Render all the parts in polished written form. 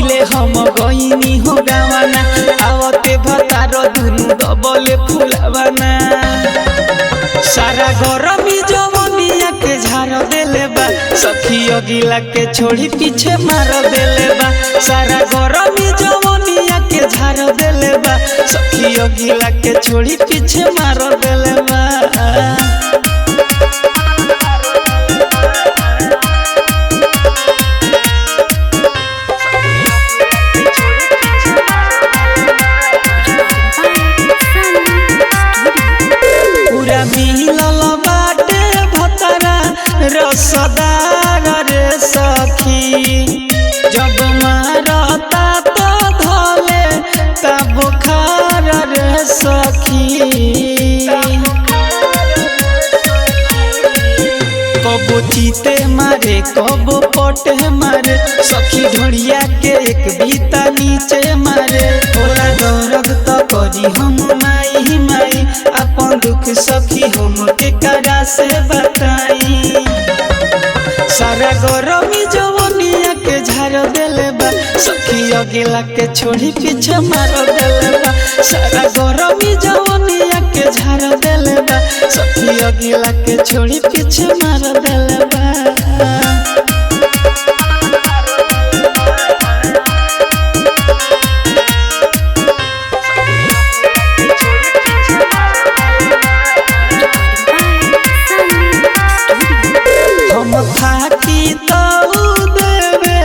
पहिले हम गईनी हो गावाना आवते भतारो दुनु डबले फुलावाना सारा गरमी जवनिया के झाड़ देले बा सखी अगिला के छोड़ी पीछे मार देले बा सारा गरमी जवनिया के झाड़ देले बा सखी अगिला के छोड़ी पीछे मार देले बा। पूरा मिलल बाटे भतरा रसदार रे सखी जब मारता तो धले ता बुखार रे सखी कबो चीते मारे कबो पटे मारे सखी ढोड़िया के एक बीता नीचे मारे होला दर्द तो करी हम माई माई अपन दुख सखी हम के करा से बताई सारा गरमी जवनिया के झाड़ देले बा सखी अगिला के छोड़ी पीछे मार देले बा सारा गरमी जवनिया के झाड़ देले बा सखी अगिला के छोड़ी पीछे मार देले बा। हम थाकी तो देवे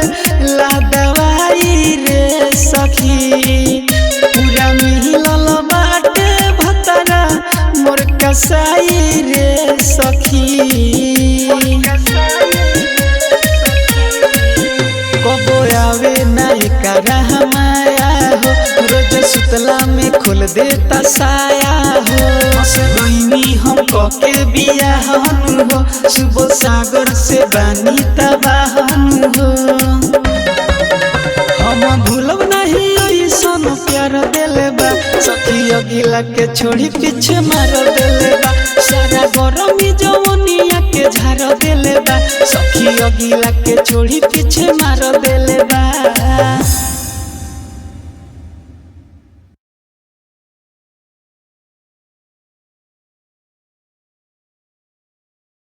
ला दवाई रे सखी पूरा मिलल बाटे भतरा मोर कसाई रे सखी कबो आवे नहीं करा हमाया हो रोज सुतला में खोल देता साया हो गईनी हम कके बियाहन हो सुबह सागर से बानी तबाहन हो हम भूलब नहीं ऐसन प्यार देले बा सखी अगिला के छोड़ी पीछे मार देले बा सारा गरमी जवनिया के झाड़ देले बा सखी अगिला के छोड़ी पीछे मार देले बा।